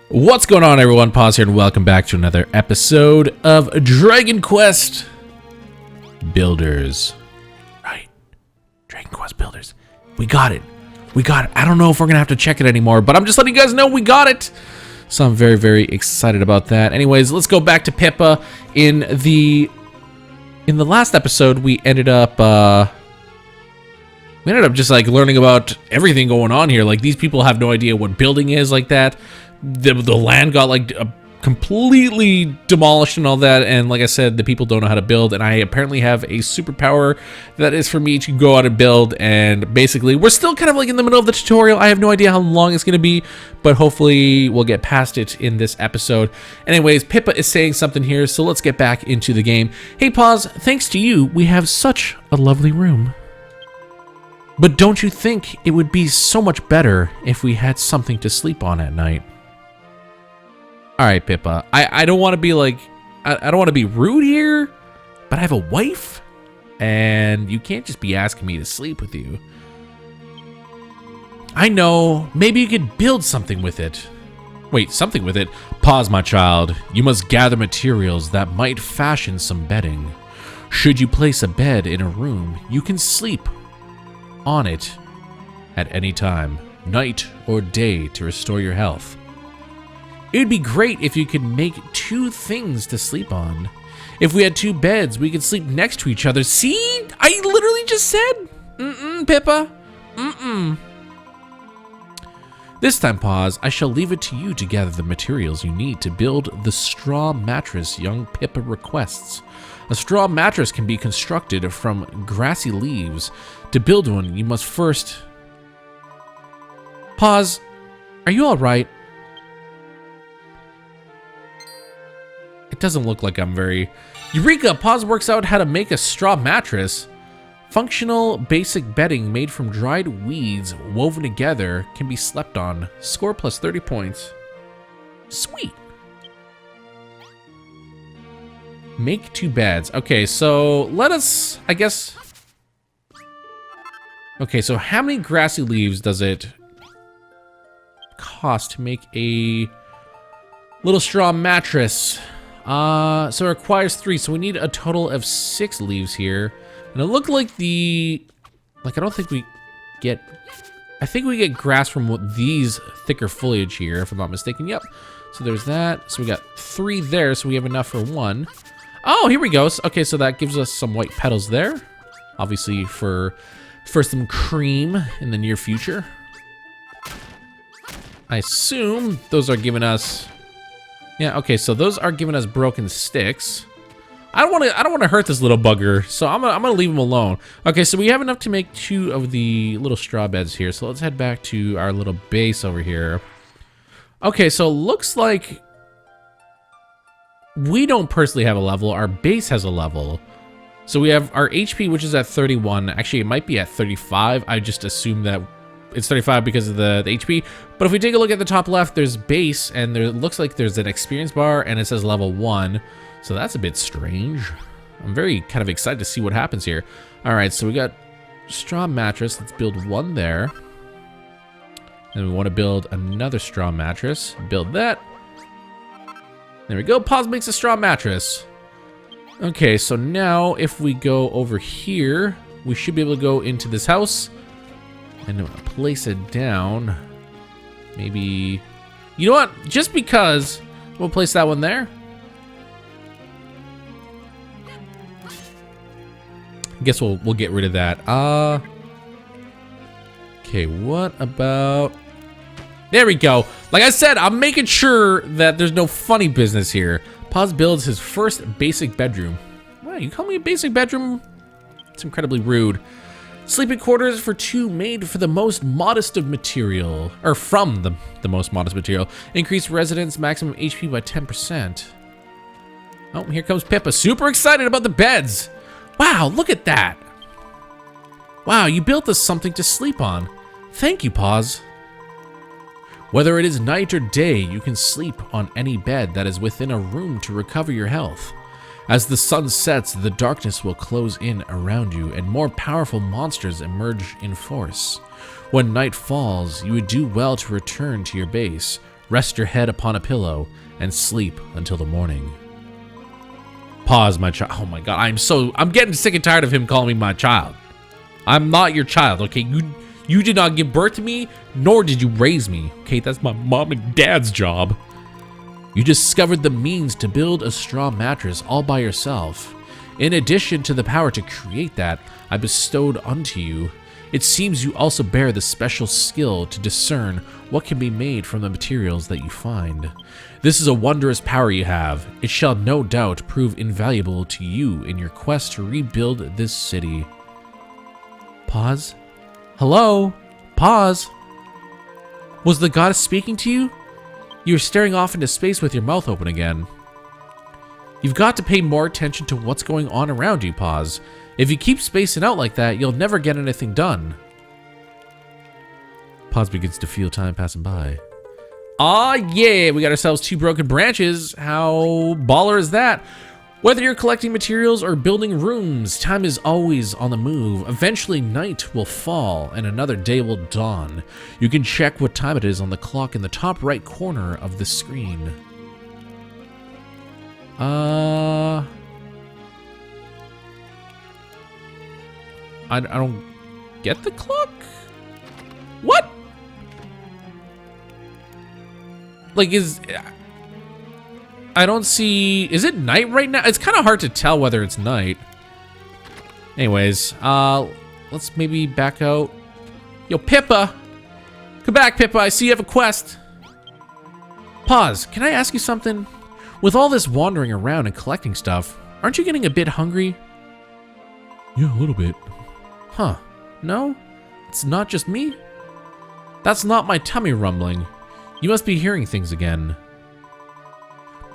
What's going on, everyone? Pause here and welcome back to another episode of Dragon Quest Builders. Right, Dragon Quest Builders. We got it. I don't know if we're gonna have to check it anymore, but I'm just letting you guys know we got it. So I'm very, very excited about that. Anyways, let's go back to Pippa. In the last episode, we ended up just like learning about everything going on here. Like, these people have no idea what building is like that. The land got like completely demolished and all that, and like I said, the people don't know how to build, and I apparently have a superpower that is for me to go out and build. And basically we're still kind of like in the middle of the tutorial. I have no idea how long it's gonna be, but hopefully we'll get past it in this episode. Anyways, Pippa is saying something here, so let's get back into the game. Hey Pause, thanks to you we have such a lovely room, but don't you think it would be so much better if we had something to sleep on at night? All right, Pippa, I don't want to be like, I don't want to be rude here, but I have a wife, and you can't just be asking me to sleep with you. I know, maybe you could build something with it. Wait, something with it? Pause, my child. You must gather materials that might fashion some bedding. Should you place a bed in a room, you can sleep on it at any time, night or day, to restore your health. It would be great if you could make two things to sleep on. If we had two beds, we could sleep next to each other. See? I literally just said, Pippa. This time, Pause, I shall leave it to you to gather the materials you need to build the straw mattress young Pippa requests. A straw mattress can be constructed from grassy leaves. To build one, you must first... Pause, are you all right? It doesn't look like I'm very... Eureka! Pause works out how to make a straw mattress. Functional basic bedding made from dried weeds woven together can be slept on. Score plus 30 points. Sweet. Make two beds. Okay, so let us, I guess... Okay, so how many grassy leaves does it cost to make a little straw mattress? So it requires 3, so we need a total of 6 leaves here. And it looked like I don't think we get, I think we get grass from these thicker foliage here, if I'm not mistaken. Yep. So there's that. So we got 3 there, so we have enough for 1. Oh, here we go. Okay, so that gives us some white petals there. Obviously for some cream in the near future. I assume those are giving us... Yeah, okay, so those are giving us broken sticks. I don't want to hurt this little bugger, so I'm gonna leave him alone. Okay, so we have enough to make 2 of the little straw beds here. So let's head back to our little base over here. Okay, so looks like we don't personally have a level. Our base has a level. So we have our HP, which is at 31. Actually, it might be at 35. I just assume that it's 35 because of the HP. But if we take a look at the top left, there's base, and there looks like there's an experience bar, and it says level 1. So that's a bit strange. I'm very kind of excited to see what happens here. All right, so we got straw mattress. Let's build 1 there. And we want to build another straw mattress. Build that. There we go. Pause makes a straw mattress. Okay, so now if we go over here, we should be able to go into this house and place it down. Maybe, you know what? Just because, we'll place that one there. I guess we'll get rid of that. Okay, what about... There we go. Like I said, I'm making sure that there's no funny business here. Pause builds his first basic bedroom. Wow, you call me a basic bedroom? It's incredibly rude. Sleeping quarters for 2 made for the most modest of material, or from the most modest material. Increase residence maximum HP by 10%. Oh, here comes Pippa, super excited about the beds. Wow, look at that. Wow, you built us something to sleep on. Thank you, Pause. Whether it is night or day, you can sleep on any bed that is within a room to recover your health. As the sun sets, the darkness will close in around you and more powerful monsters emerge in force. When night falls, you would do well to return to your base. Rest your head upon a pillow and sleep until the morning. Pause, my child. Oh my god, I'm getting sick and tired of him calling me my child. I'm not your child, okay? You did not give birth to me, nor did you raise me. Okay, that's my mom and dad's job. You discovered the means to build a straw mattress all by yourself. In addition to the power to create that I bestowed unto you, it seems you also bear the special skill to discern what can be made from the materials that you find. This is a wondrous power you have. It shall no doubt prove invaluable to you in your quest to rebuild this city. Pause. Hello? Pause. Was the goddess speaking to you? You're staring off into space with your mouth open again. You've got to pay more attention to what's going on around you, Pause. If you keep spacing out like that, you'll never get anything done. Pause begins to feel time passing by. Aw, yeah, we got ourselves 2 broken branches. How baller is that? Whether you're collecting materials or building rooms, time is always on the move. Eventually, night will fall and another day will dawn. You can check what time it is on the clock in the top right corner of the screen. I don't get the clock? What? Like, I don't see... Is it night right now? It's kind of hard to tell whether it's night. Anyways, let's maybe back out. Yo, Pippa! Come back, Pippa. I see you have a quest. Pause. Can I ask you something? With all this wandering around and collecting stuff, aren't you getting a bit hungry? Yeah, a little bit. Huh. No? It's not just me? That's not my tummy rumbling. You must be hearing things again.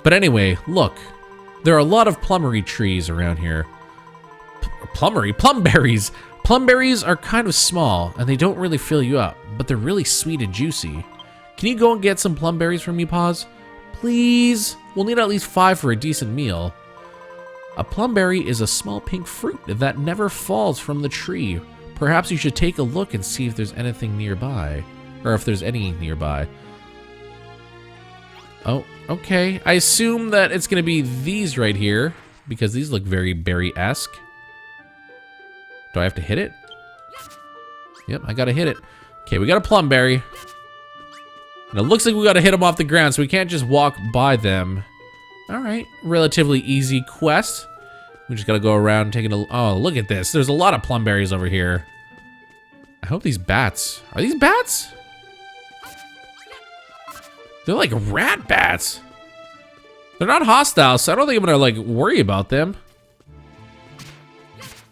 But anyway, look. There are a lot of plumberry trees around here. Plumberry? Plumberries! Plumberries are kind of small, and they don't really fill you up, but they're really sweet and juicy. Can you go and get some plumberries for me, Pause? Please? We'll need at least 5 for a decent meal. A plumberry is a small pink fruit that never falls from the tree. Perhaps you should take a look and see if there's anything nearby. Or if there's any nearby. Oh, okay. I assume that it's going to be these right here, because these look very berry-esque. Do I have to hit it? Yep, I got to hit it. Okay, we got a plumberry. And it looks like we got to hit them off the ground, so we can't just walk by them. All right, relatively easy quest. We just got to go around taking a... Oh, look at this. There's a lot of plumberries over here. I hope these bats... Are these bats? They're like rat bats. They're not hostile, so I don't think I'm gonna like worry about them.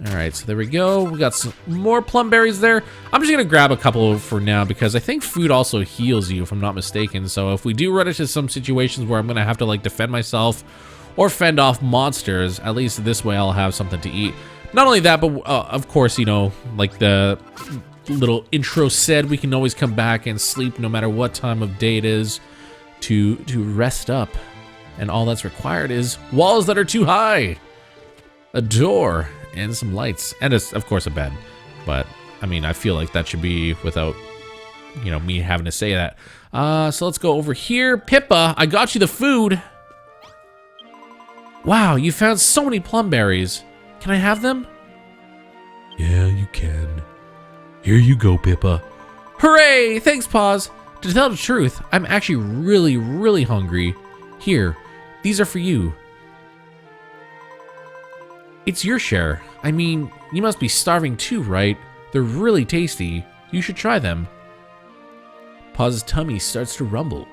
All right, so there we go. We got some more plumberries there. I'm just gonna grab a couple for now because I think food also heals you, if I'm not mistaken. So if we do run into some situations where I'm gonna have to like defend myself or fend off monsters, at least this way I'll have something to eat. Not only that, but of course, you know, like the little intro said, we can always come back and sleep no matter what time of day it is to rest up. And all that's required is walls that are too high, a door, and some lights, and of course a bed. But I mean, I feel like that should be without, you know, me having to say that. So let's go over here. Pippa, I got you the food. Wow, you found so many plumberries. Can I have them? Yeah, you can. Here you go, Pippa. Hooray! Thanks, Paws. To tell the truth, I'm actually really hungry. Here, these are for you. It's your share. I mean, you must be starving too, right? They're really tasty. You should try them. Paw's tummy starts to rumble.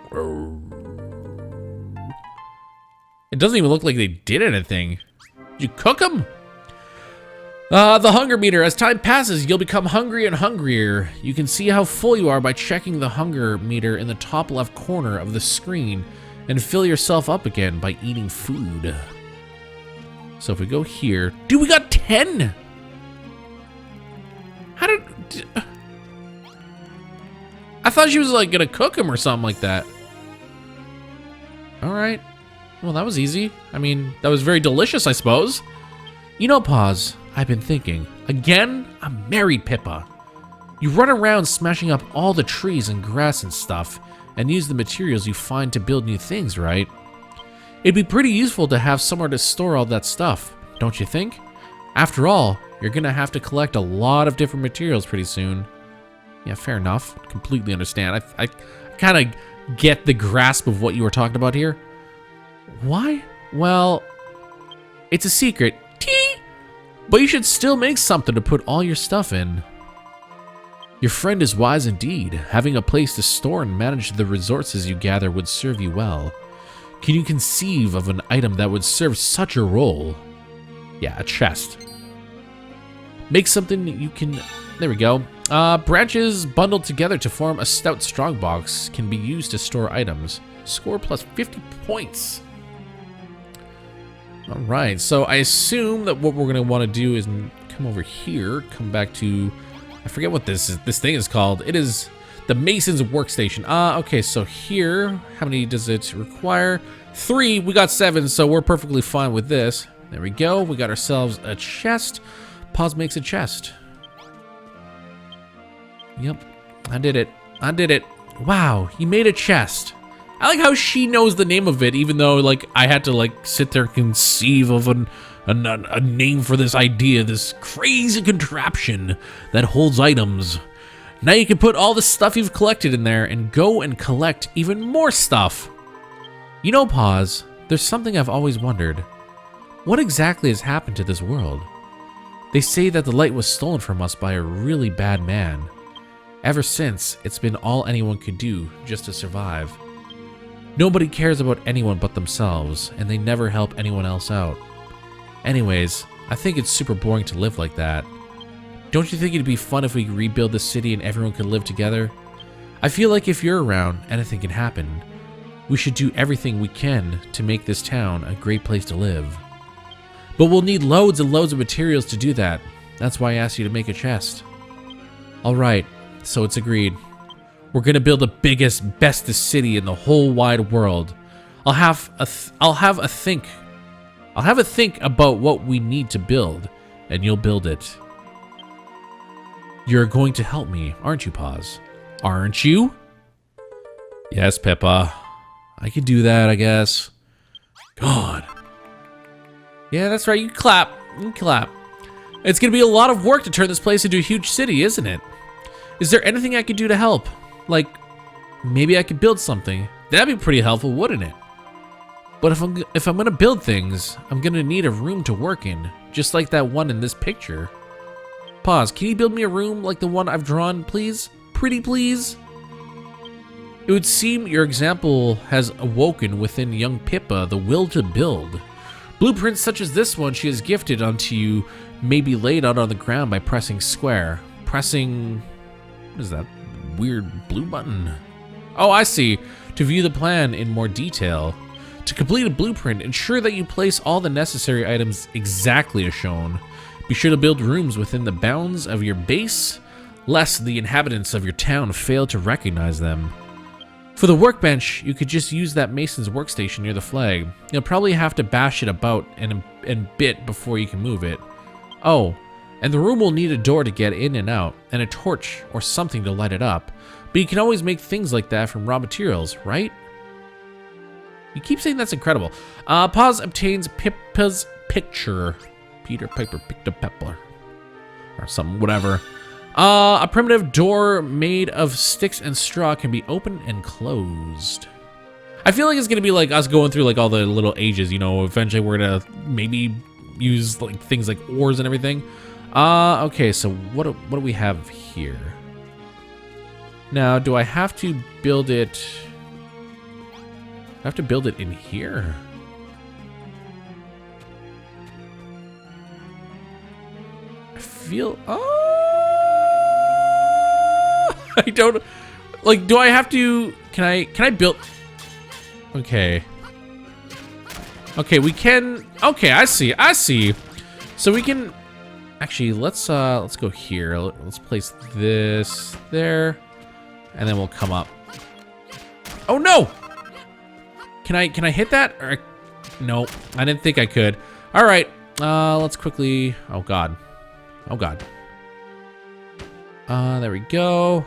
It doesn't even look like they did anything. Did you cook them? The hunger meter. As time passes, you'll become hungry and hungrier. You can see how full you are by checking the hunger meter in the top left corner of the screen and fill yourself up again by eating food. So if we go here... Dude, we got 10! How did... I thought she was like gonna cook them or something like that. Alright. Well, that was easy. I mean, that was very delicious, I suppose. You know, Paws, I've been thinking. Again, I'm married, Pippa. You run around smashing up all the trees and grass and stuff, and use the materials you find to build new things, right? It'd be pretty useful to have somewhere to store all that stuff, don't you think? After all, you're gonna have to collect a lot of different materials pretty soon. Yeah, fair enough. Completely understand. I kind of get the grasp of what you were talking about here. Why? Well, it's a secret. Tee! But you should still make something to put all your stuff in. Your friend is wise indeed. Having a place to store and manage the resources you gather would serve you well. Can you conceive of an item that would serve such a role? Yeah, a chest. Make something you can... There we go. Branches bundled together to form a stout strongbox can be used to store items. Score plus 50 points. Alright, so I assume that what we're going to want to do is come over here, come back to... I forget what this thing is called. It is the Mason's Workstation. Okay, so here, how many does it require? 3, we got 7, so we're perfectly fine with this. There we go, we got ourselves a chest. Pause makes a chest. Yep, I did it. I did it. Wow, you made a chest. I like how she knows the name of it, even though, like, I had to, like, sit there and conceive of a name for this idea, this crazy contraption that holds items. Now you can put all the stuff you've collected in there and go and collect even more stuff. You know, Pause, there's something I've always wondered. What exactly has happened to this world? They say that the light was stolen from us by a really bad man. Ever since, it's been all anyone could do just to survive. Nobody cares about anyone but themselves, and they never help anyone else out. Anyways, I think it's super boring to live like that. Don't you think it'd be fun if we rebuild the city and everyone could live together? I feel like if you're around, anything can happen. We should do everything we can to make this town a great place to live. But we'll need loads and loads of materials to do that. That's why I asked you to make a chest. Alright, so it's agreed. We're gonna build the biggest, bestest city in the whole wide world. I'll have a think about what we need to build, and you'll build it. You're going to help me, aren't you, Pause? Aren't you? Yes, Pippa. I can do that, I guess. God. Yeah, that's right. You can clap. You can clap. It's gonna be a lot of work to turn this place into a huge city, isn't it? Is there anything I could do to help? Like, maybe I could build something. That'd be pretty helpful, wouldn't it? But if I'm gonna build things, I'm gonna need a room to work in, just like that one in this picture. Pause, can you build me a room like the one I've drawn, please? Pretty please? It would seem your example has awoken within young Pippa the will to build. Blueprints such as this one she has gifted unto you may be laid out on the ground by pressing square. Pressing... what is that weird blue button? Oh, I see. To view the plan in more detail. To complete a blueprint, ensure that you place all the necessary items exactly as shown. Be sure to build rooms within the bounds of your base, lest the inhabitants of your town fail to recognize them. For the workbench, you could just use that Mason's Workstation near the flag. You'll probably have to bash it about and bit before you can move it. Oh, and the room will need a door to get in and out, and a torch or something to light it up. But you can always make things like that from raw materials, right? You keep saying that's incredible. Pause obtains Pippa's picture. Peter Piper picked a pepper. Or something, whatever. A primitive door made of sticks and straw can be opened and closed. I feel like it's gonna be like us going through like all the little ages, you know, eventually we're gonna maybe use like things like ores and everything. Okay, so what do we have here? Now, do I have to build it? I have to build it in here. I feel, I don't, like, do I have to, can I build, okay. Okay, we can, okay, I see. So we can, actually, let's go here. Let's place this there, and then we'll come up. Oh no! Can I hit that? Or, no, I didn't think I could. All right, let's quickly, oh God. Oh God. There we go.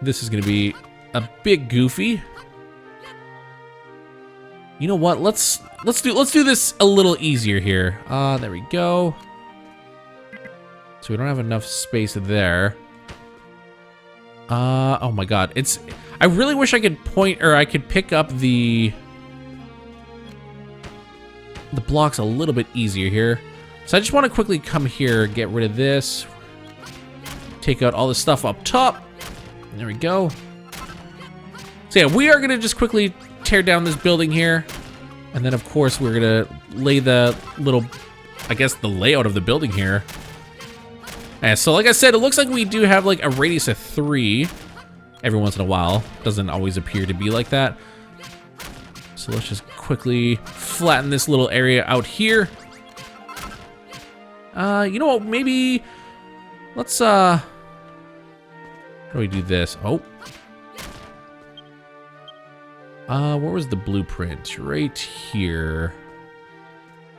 This is gonna be a bit goofy. You know what? Let's do this a little easier here. There we go. So we don't have enough space there. Oh my god. I really wish I could I could pick up the blocks a little bit easier here. So I just want to quickly come here, get rid of this. Take out all the stuff up top. There we go. So yeah, we are going to just quickly tear down this building here. And then of course we're going to lay the little, I guess, the layout of the building here. And so like I said, it looks like we do have like a radius of 3 every once in a while. Doesn't always appear to be like that. So let's just quickly flatten this little area out here. You know what, maybe let's how do we do this? Oh. Where was the blueprint? Right here.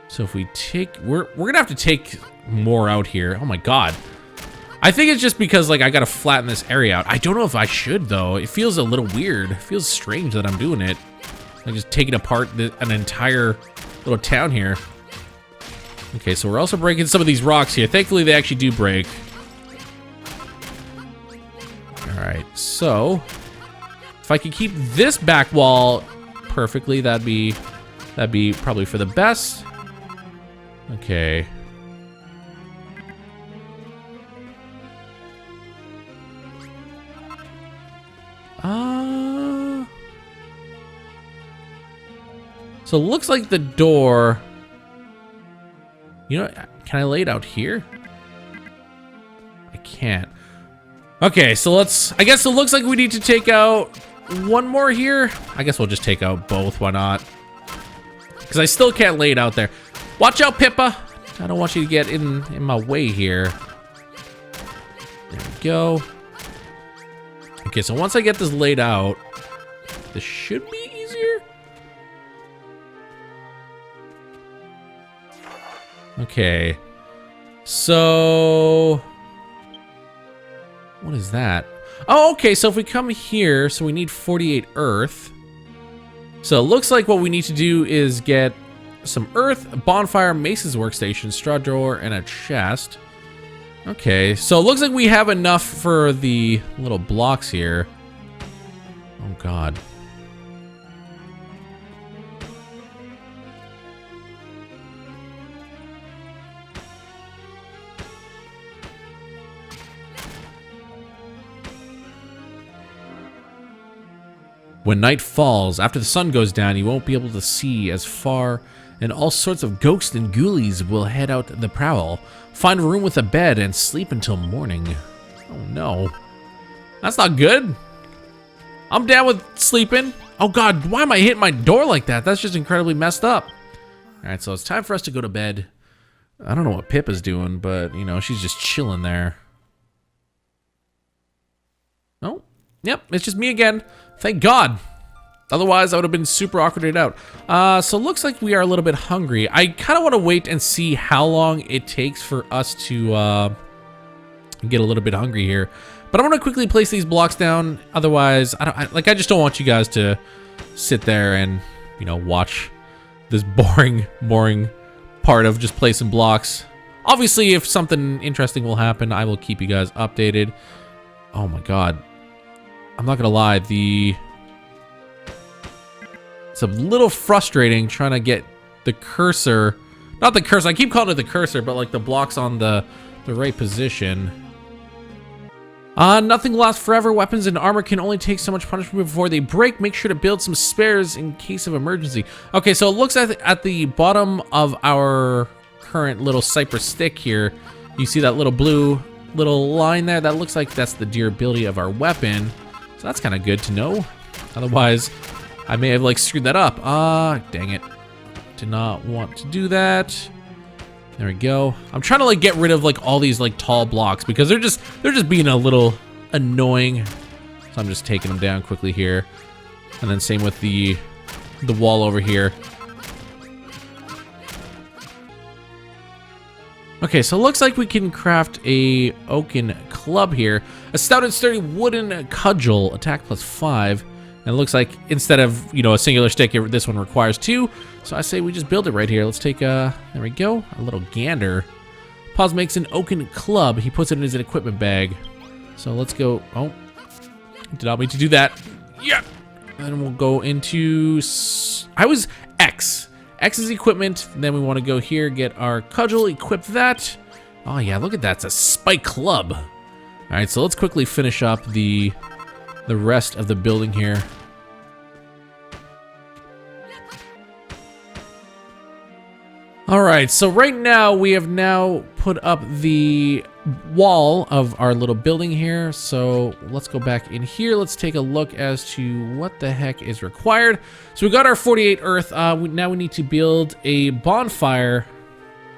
So if we take, we're gonna have to take more out here. Oh my god. I think it's just because like I gotta flatten this area out. I don't know if I should though. It feels a little weird. It feels strange that I'm doing it. Like just taking apart an entire little town here. Okay, so we're also breaking some of these rocks here. Thankfully they actually do break. All right, so if I could keep this back wall perfectly, that'd be probably for the best. Okay. So it looks like the door, you know, can I lay it out here? I can't. Okay, so I guess it looks like we need to take out one more here. I guess we'll just take out both, why not? Because I still can't lay it out there. Watch out, Pippa. I don't want you to get in my way here. There we go. Okay, so once I get this laid out, this should be easier. Okay. So what is that? Oh, okay, so if we come here, so we need 48 earth. So it looks like what we need to do is get some earth, a bonfire, Mace's workstation, straw drawer, and a chest. Okay, so it looks like we have enough for the little blocks here. Oh god. When night falls, after the sun goes down, you won't be able to see as far, and all sorts of ghosts and ghoulies will head out the prowl. Find a room with a bed and sleep until morning. Oh no. That's not good. I'm down with sleeping. Oh god, why am I hitting my door like that? That's just incredibly messed up. Alright, so it's time for us to go to bed. I don't know what Pippa's doing, but, you know, she's just chilling there. Oh, yep, it's just me again. Thank God. Otherwise, I would have been super awkwarded out. So it looks like we are a little bit hungry. I kind of want to wait and see how long it takes for us to get a little bit hungry here. But I'm going to quickly place these blocks down. Otherwise, I just don't want you guys to sit there and, you know, watch this boring part of just placing blocks. Obviously, if something interesting will happen, I will keep you guys updated. Oh my God. I'm not gonna lie, it's a little frustrating trying to get the cursor, not the cursor, I keep calling it the cursor, but like the blocks on the right position. Nothing lasts forever. Weapons and armor can only take so much punishment before they break. Make sure to build some spares in case of emergency. Okay, so it looks at the bottom of our current little cypress stick here, you see that little blue little line there? That looks like that's the durability of our weapon. So that's kind of good to know. Otherwise, I may have like screwed that up. Dang it. Did not want to do that. There we go. I'm trying to like get rid of like all these like tall blocks because they're just being a little annoying. So I'm just taking them down quickly here. And then same with the wall over here. Okay, so it looks like we can craft a oaken club here. A stout and sturdy wooden cudgel, attack +5. And it looks like instead of, you know, a singular stick, this one requires 2. So I say we just build it right here. Let's take there we go, a little gander. Paz makes an oaken club. He puts it in his equipment bag. So let's go. Oh, did not mean to do that. Yeah. And then we'll go into, I was X. X is equipment. Then we want to go here, get our cudgel, equip that. Oh yeah, look at that. It's a spike club. All right, so let's quickly finish up the rest of the building here. All right, so right now we have now put up the wall of our little building here. So let's go back in here. Let's take a look as to what the heck is required. So we got our 48 earth. Now we need to build a bonfire.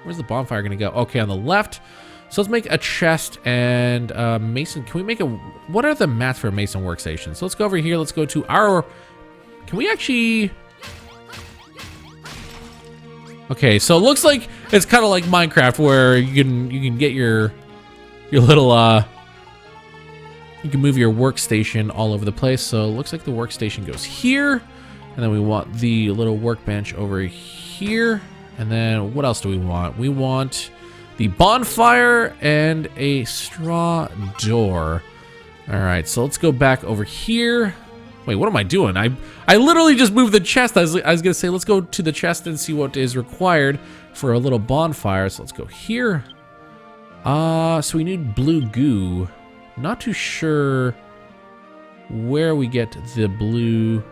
Where's the bonfire gonna go? Okay, on the left. So let's make a chest and mason. Can we make a, what are the mats for a mason workstation? So let's go over here. Let's go to our, can we actually, okay, so it looks like it's kind of like Minecraft where you can get your little you can move your workstation all over the place. So it looks like the workstation goes here, and then we want the little workbench over here. And then what else do we want? We want the bonfire and a straw door. All right, so let's go back over here. Wait, what am I doing? I literally just moved the chest. I was gonna say, let's go to the chest and see what is required for a little bonfire. So let's go here. So we need blue goo. Not too sure where we get the blue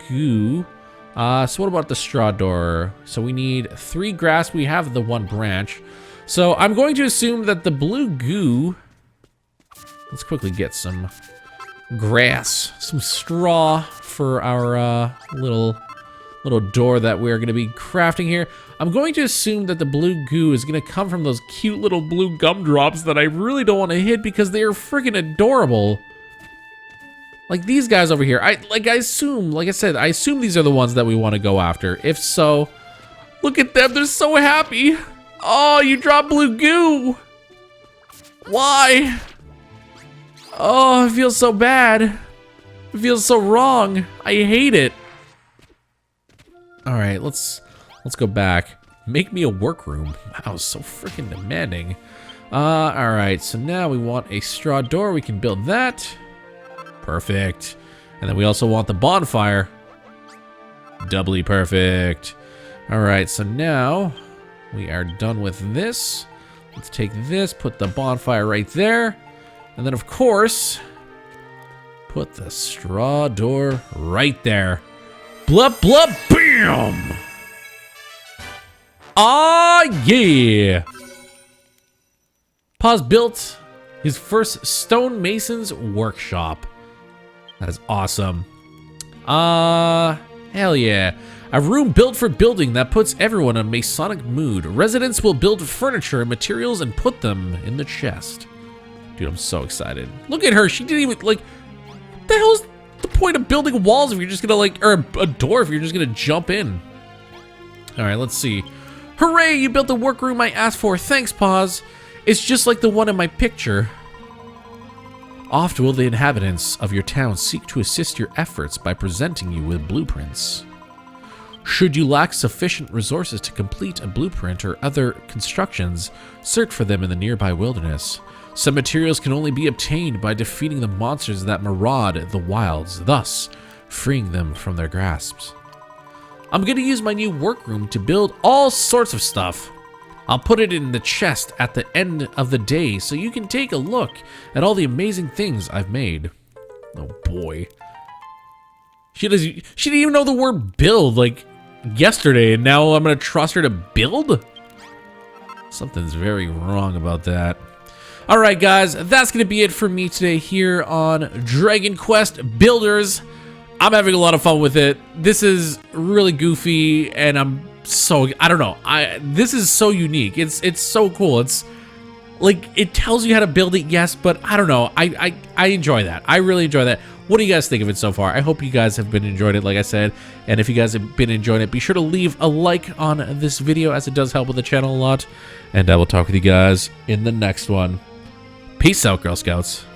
goo. So what about the straw door? So we need 3 grass. We have the 1 branch. So I'm going to assume that the blue goo, let's quickly get some grass, some straw for our little door that we're going to be crafting here. I'm going to assume that the blue goo is going to come from those cute little blue gumdrops that I really don't want to hit because they are freaking adorable. Like these guys over here. I assume, like I said, I assume these are the ones that we want to go after. If so, look at them. They're so happy. Oh, you dropped blue goo. Why? Oh, it feels so bad. It feels so wrong. I hate it. All right, let's go back. Make me a workroom. Wow, so freaking demanding. All right, so now we want a straw door. We can build that. Perfect. And then we also want the bonfire. Doubly perfect. All right, so now we are done with this. Let's take this, put the bonfire right there. And then, of course, put the straw door right there. Blup, blup, bam! Ah, yeah! Paz built his first stonemason's workshop. That is awesome. Hell yeah. A room built for building that puts everyone in a Masonic mood. Residents will build furniture and materials and put them in the chest. Dude, I'm so excited. Look at her. She didn't even, like, what the hell's the point of building walls if you're just gonna, like, or a door if you're just gonna jump in? All right, let's see. Hooray, you built the workroom I asked for. Thanks, Paz. It's just like the one in my picture. Oft will the inhabitants of your town seek to assist your efforts by presenting you with blueprints. Should you lack sufficient resources to complete a blueprint or other constructions, search for them in the nearby wilderness. Some materials can only be obtained by defeating the monsters that maraud the wilds, thus freeing them from their grasps. I'm going to use my new workroom to build all sorts of stuff. I'll put it in the chest at the end of the day so you can take a look at all the amazing things I've made. Oh boy. She didn't even know the word build like yesterday, and now I'm going to trust her to build? Something's very wrong about that. Alright guys, that's going to be it for me today here on Dragon Quest Builders. I'm having a lot of fun with it. This is really goofy, and I don't know. This is so unique. It's so cool. It's like, it tells you how to build it, yes, but I don't know. I enjoy that. I really enjoy that. What do you guys think of it so far? I hope you guys have been enjoying it, like I said. And if you guys have been enjoying it, be sure to leave a like on this video, as it does help with the channel a lot. And I will talk with you guys in the next one. Peace out, Girl Scouts.